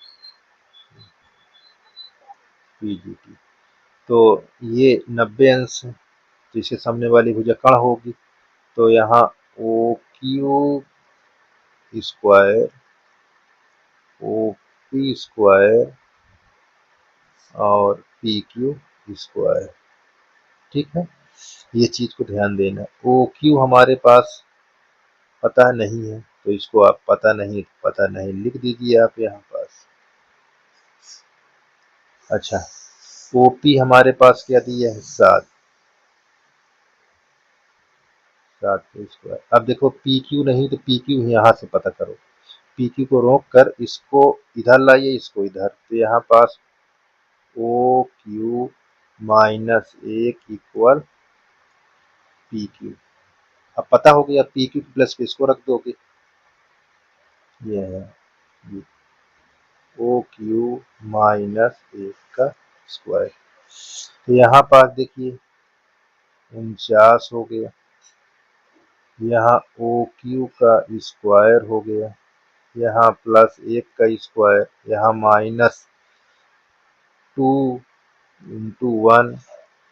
PGT। तो ये 90 अंश है, तो इसके सामने वाली भुजा कण होगी। तो यहाँ OQ स्क्वायर OP स्क्वायर और PQ स्क्वायर। ठीक है, ये चीज को ध्यान देना। OQ हमारे पास पता नहीं है, तो इसको आप पता नहीं लिख दीजिए आप यहाँ पास। अच्छा, OP हमारे पास क्या दिया है, 7 स्क्वायर। अब देखो PQ नहीं, तो PQ यहाँ से पता करो। PQ को रोक कर इसको इधर लाइए, इसको इधर, तो यहाँ पास OQ माइनस 1 इक्वल PQ। अब पता हो गया, PQ प्लस पे इसको रख दोगे, ये है OQ माइनस 1 का स्क्वायर। तो यहाँ पास देखिए 49 हो गया, यहाँ OQ का स्क्वायर हो गया, यहाँ प्लस 1 का स्क्वायर, यहाँ माइनस 2 इंटू 1,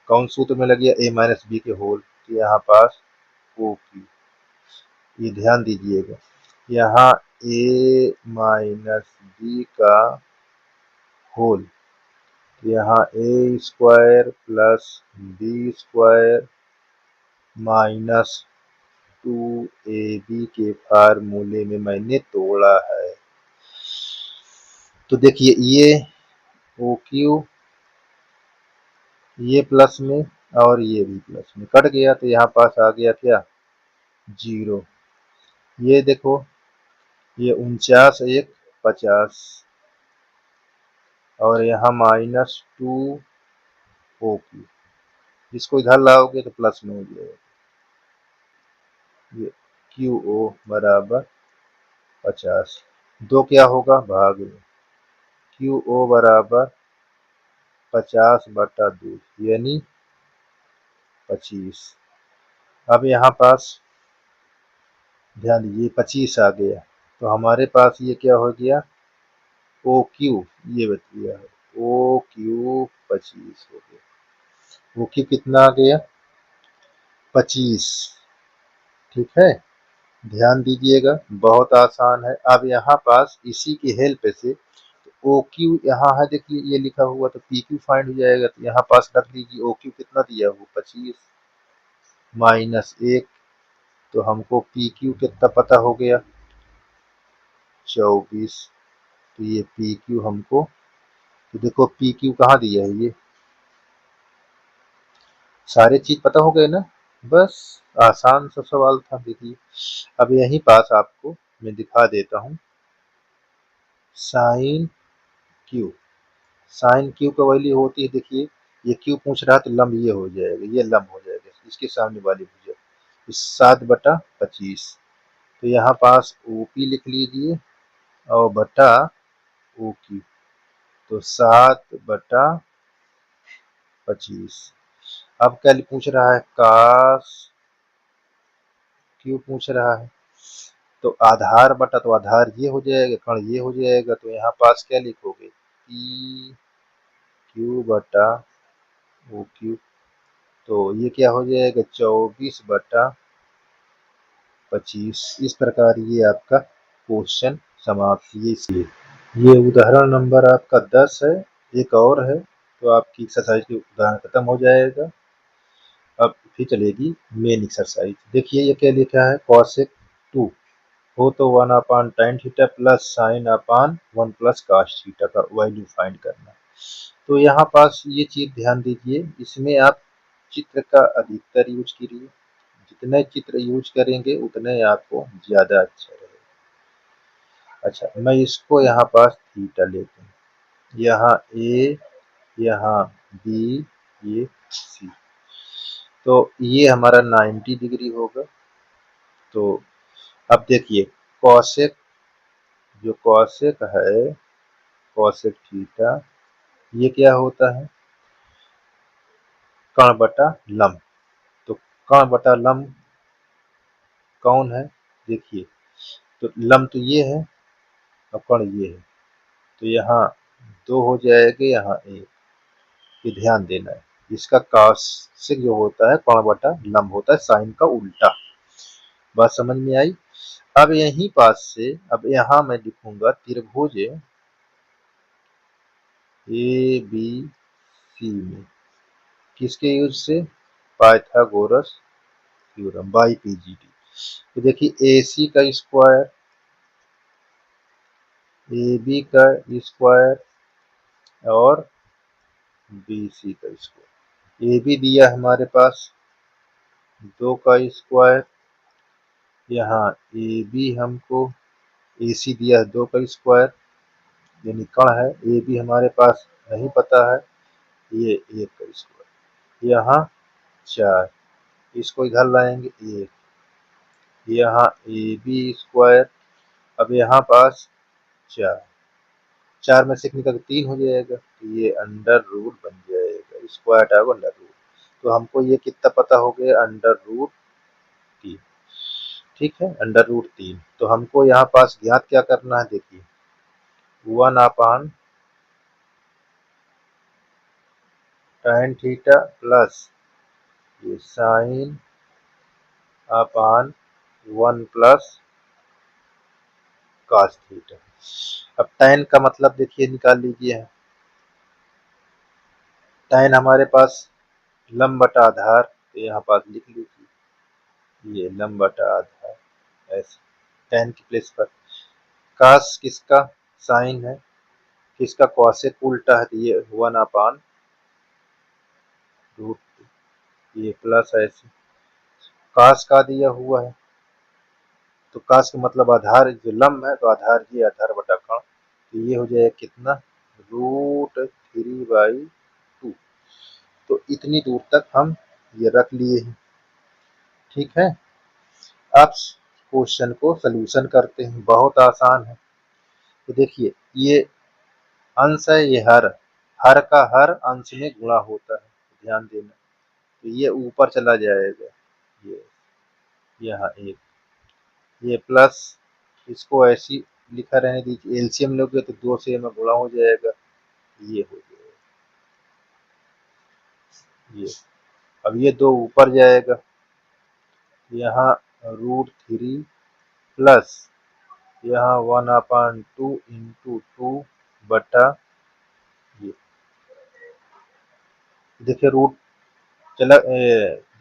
कौन सूत्र में लग गया, a माइनस बी के होल। तो यहाँ पास OQ, ये ध्यान दीजिएगा, यहाँ a माइनस बी का होल, यहाँ a square plus B square minus 2ab के फार्मूले में मैंने तोड़ा है। तो देखिए ये OQ ये प्लस में और ये भी प्लस में कट गया, तो यहाँ पास आ गया क्या, 0। ये देखो, ये 49 1 50 और यहाँ माइनस 2OQ, इसको इधर लाओगे तो प्लस में हो जाएगा। ये QO बराबर 50, 2 क्या होगा, भाग में, QO बराबर 50/2 यानी 25। अब यहाँ पास ध्यान दीजिए 25 आ गया, तो हमारे पास ये क्या हो गया, OQ, ये बतिया है OQ 25 हो गया। OQ कितना आ गया, 25। ठीक है, ध्यान दीजिएगा, बहुत आसान है। अब यहाँ पास इसी की हेल्प से OQ यहाँ है, देखिए ये लिखा हुआ, तो PQ फाइंड हो जाएगा। तो यहाँ पास रख दीजिए, OQ कितना दिया हुआ, 25 माइनस 1, तो हमको PQ कितना पता हो गया, 24। तो ये PQ हमको, तो देखो PQ कहाँ दिया है, ये सारे चीज पता हो गए ना, बस आसान सा सवाल था। देखिए अब यहीं पास आपको मैं दिखा देता हूँ, साइन क्यू, साइन क्यू का वैल्यू होती है, देखिए ये क्यू पूछ रहा है, तो लंब ये हो जाएगा, ये लंब हो जाएगा इसके सामने वाली भुजा, 7/25। तो यहाँ पास OP लिख लीजिए और बटा OQ, तो 7/25। अब क्या पूछ रहा है, कास क्यू पूछ रहा है, तो आधार बटा, तो आधार ये हो जाएगा, कण ये हो जाएगा, तो यहाँ पास क्या लिखोगे, PQ बटा OQ, तो ये क्या हो जाएगा, 24/25। इस प्रकार ये आपका क्वेश्चन समाप्त। ये इसलिए ये उदाहरण नंबर आपका 10 है, एक और है, तो आपकी एक्सरसाइज की उदाहरण खत्म हो जाएगा। अब फिर चलेगी मेन एक्सरसाइज। देखिए ये क्या लिखा है, cosec 2 हो तो 1/tan theta plus sin/1 plus cos theta का वैल्यू फाइंड करना। तो यहाँ पास ये चीज ध्यान दीजिए, इसमें आप चित्र का अधिकतर यूज कीजिए, जितने चित्र यूज करेंगे उतने आपको ज्यादा अच्छा रहेगा। अच्छा, मैं इसको यहाँ पास थीटा लेता हूँ, यहाँ A, यहाँ B, ये C, तो ये हमारा 90 डिग्री होगा। तो अब देखिए कॉसेक, जो कॉसेक है, कॉसेक थीटा, ये क्या होता है, कण बटा लंब। तो कण बटा लंब कौन है, देखिए, तो लंब तो ये है और कण ये है, तो यहाँ 2 हो जाएगा, यहाँ 1, ये ध्यान देना है। इसका कॉसेक जो होता है कोण बटा लंब होता है साइन का उल्टा। बात समझ में आई। अब यहीं पास से अब यहाँ मैं लिखूंगा त्रिभुज ए बी सी में किसके यूज से, पाइथागोरस थ्योरम बाई पीजीटी। तो देखिए ए सी का स्क्वायर, ए बी का स्क्वायर और बी सी का स्क्वायर। ए बी दिया हमारे पास 2 का स्क्वायर, यहाँ ए बी हमको ए सी दिया है 2 का स्क्वायर, यानी कण है ए बी हमारे पास नहीं पता है, ये 1 का स्क्वायर, यहाँ 4, इसको इधर लाएंगे 1, यहाँ ए बी स्क्वायर, अब यहाँ पास 4, 4 में से निकल 3 हो जाएगा, तो ये अंडर रूट बन जाएगा, स्क्वायर टाइप अंडर रूट। तो हमको ये कितना पता हो गया, अंडर रूट 3। ठीक है, अंडर रूट 3। तो हमको यहाँ पास ज्ञात क्या करना है, देखिए 1 tan थीटा प्लस ये साइन अपान 1 प्लस cos थीटा। अब tan का मतलब देखिए निकाल लीजिए, tan हमारे पास लंब बटा आधार, तो यहाँ पास लिख लीजिए ये लंब बटा आधार ऐसे tan की प्लेस पर। cos किसका साइन है, किसका कॉसेक उल्टा है, तो ये 1 रूट, ये प्लस ऐसे cos का दिया हुआ है, तो cos का मतलब आधार जो लंब है, तो आधार ये आधार बटा कोण, तो ये हो जाएगा कितना, √3/2। तो इतनी दूर तक हम ये रख लिए हैं। ठीक है, अब क्वेश्चन को सलूशन करते हैं, बहुत आसान है। तो देखिए ये अंश है, ये हर का हर अंश में गुणा होता है, ध्यान देना। तो ये ऊपर चला जाएगा, ये यहाँ 1, ये प्लस, इसको ऐसी लिखा रहने दीजिए, एलसीएम लोगे तो 2 से में गुणा हो जाएगा, ये हो जाएगा ये। अब ये 2 ऊपर जाएगा, यहाँ √3 प्लस यहाँ 1/2 इंटू 2 बटा ये। देखिए रूट चला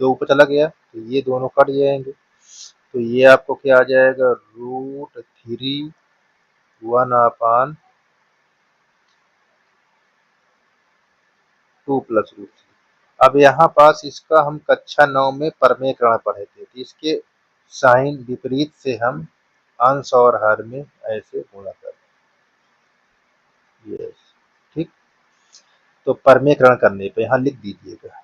2 ऊपर चला गया, तो ये दोनों कट जाएंगे, तो ये आपको क्या आ जाएगा, √3 1/2 प्लस √3। अब यहाँ पास इसका हम कक्षा 9 में परमेयकरण पढ़े थे, तो इसके साइन विपरीत से हम अंश और हर में ऐसे गुणा कर, ये ठीक। तो परमेयकरण करने पे यहाँ लिख दीजिएगा,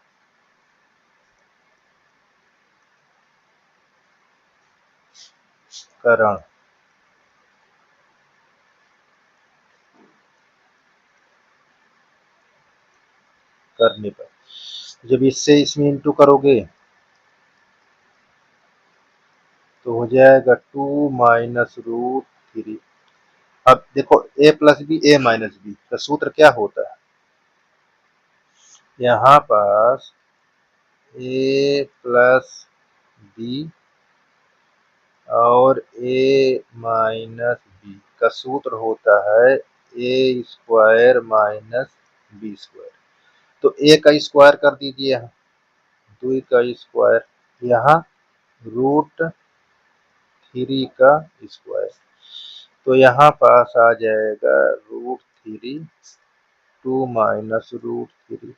करण करने पर जब इससे इसमें इंटू करोगे तो हो जाएगा 2 माइनस √3। अब देखो a plus B a minus B का सूत्र क्या होता है, यहाँ पास a प्लस बी और a माइनस बी का सूत्र होता है a square minus B square. तो a का स्क्वायर कर दीजिए, 2 का स्क्वायर, यहाँ √3 का स्क्वायर, तो यहाँ पास आ जाएगा √3, 2 माइनस √3,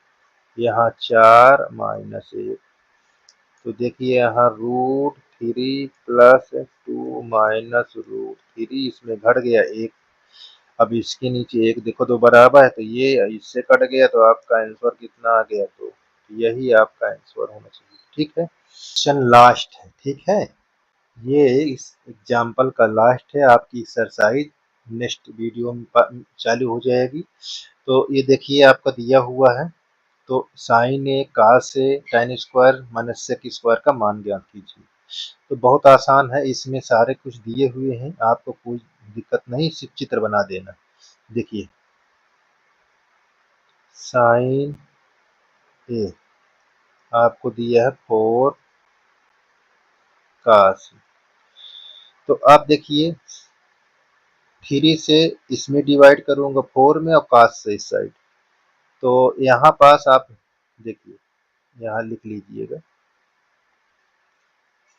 यहाँ 4 माइनस 1। तो देखिए यहाँ √3 प्लस 2 माइनस √3, इसमें घट गया 1। अब इसके नीचे 1 देखो तो बराबर है, तो ये इससे कट गया, तो आपका आंसर कितना आ गया, तो यही आपका आंसर होना चाहिए। ठीक है, क्वेश्चन लास्ट है, ठीक है, ये इस एग्जाम्पल का लास्ट है, आपकी एक्सरसाइज नेक्स्ट वीडियो में चालू हो जाएगी। तो ये देखिए आपका दिया हुआ है, तो साइन ए cos से tan square minus sec square का मान ज्ञात कीजिए। तो बहुत आसान है, इसमें सारे कुछ दिए हुए हैं, आपको कोई दिक्कत नहीं, सिर्फ चित्र बना देना। देखिए साइन ए आपको दिया है 4 का 80। तो आप देखिए 3 से इसमें डिवाइड करूंगा 4 में और काश से इस साइड, तो यहाँ पास आप देखिए यहाँ लिख लीजिएगा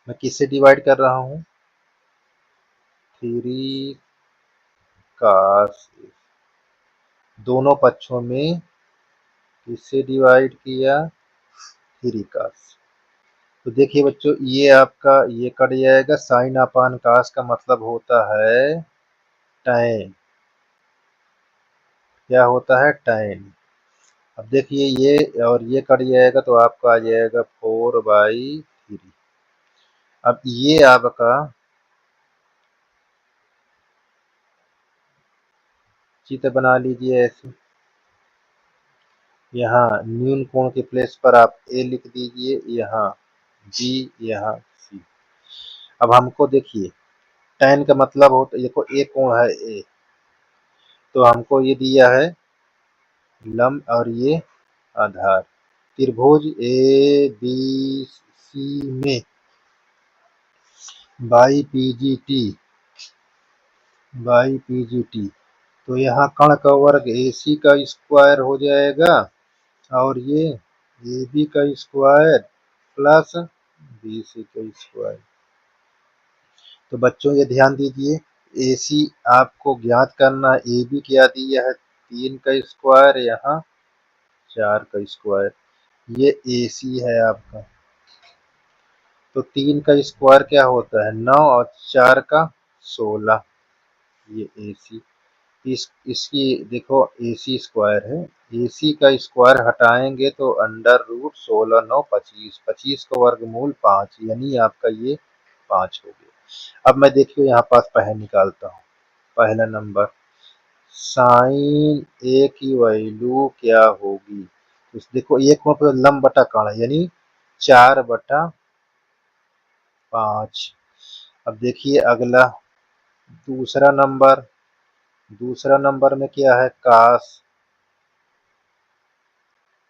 मैं किससे डिवाइड कर रहा हूँ 3 काश, दोनों पक्षों में किससे डिवाइड किया 3 काश। तो देखिए बच्चों ये आपका ये कट जाएगा, साइन अपान काश का मतलब होता है tan, क्या होता है tan। अब देखिए ये और ये कट जाएगा तो आपका आ जाएगा 4/3। अब ये आपका चित्र बना लीजिए ऐसे, यहाँ न्यून कोण के प्लेस पर आप ए लिख दीजिए, यहाँ बी, यहाँ सी। अब हमको देखिए tan का मतलब होता है, देखो ए कोण है ए, तो हमको ये दिया है लंब और ये आधार। त्रिभुज ए बी सी में बाई पीजीटी, तो यहाँ कर्ण का वर्ग AC का स्क्वायर हो जाएगा और ये AB का स्क्वायर प्लस BC का स्क्वायर। तो बच्चों ये ध्यान दीजिए AC आपको ज्ञात करना, AB क्या दिया है 3 का स्क्वायर, यहाँ 4 का स्क्वायर, ये AC है आपका। तो 3 का स्क्वायर क्या होता है 9 और 4 का 16, ये AC। इसकी देखो AC स्क्वायर है, AC का स्क्वायर हटाएंगे तो √16 9 25, 25 का वर्गमूल 5, यानी आपका ये 5 हो गया। अब मैं देखिए यहाँ पास पहले निकालता हूँ, पहला नंबर साइन A की वैल्यू क्या होगी, तो देखो एक को लंब बटा कर्ण यानी 4/5। अब देखिए अगला दूसरा नंबर में क्या है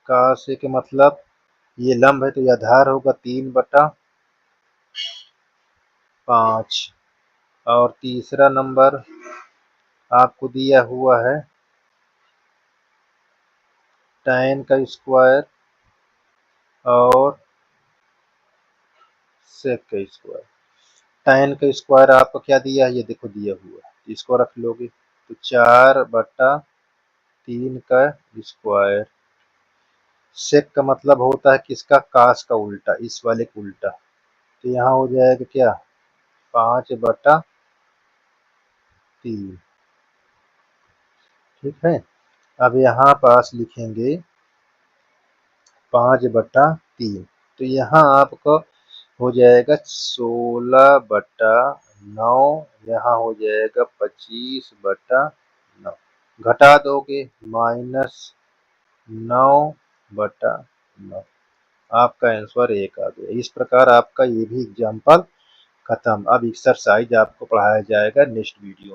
काश के मतलब ये लंब है तो ये आधार होगा 3/5। और तीसरा नंबर आपको दिया हुआ है tan का स्क्वायर और sec का स्क्वायर। tan का स्क्वायर आपको क्या दिया है, ये देखो दिया हुआ है, इसको रख लोगे तो 4/3 का स्क्वायर। sec का मतलब होता है किसका काश का उल्टा, इस वाले का उल्टा, तो यहाँ हो जाएगा क्या 5/3। ठीक है, अब यहाँ पास लिखेंगे 5/3, तो यहाँ आपको हो जाएगा 16/9, यहाँ हो जाएगा 25/9, घटा दोगे -9/9, आपका आंसर 1 आ गया। इस प्रकार आपका ये भी एग्जाम्पल खत्म। अब एक्सरसाइज आपको पढ़ाया जाएगा नेक्स्ट वीडियो में।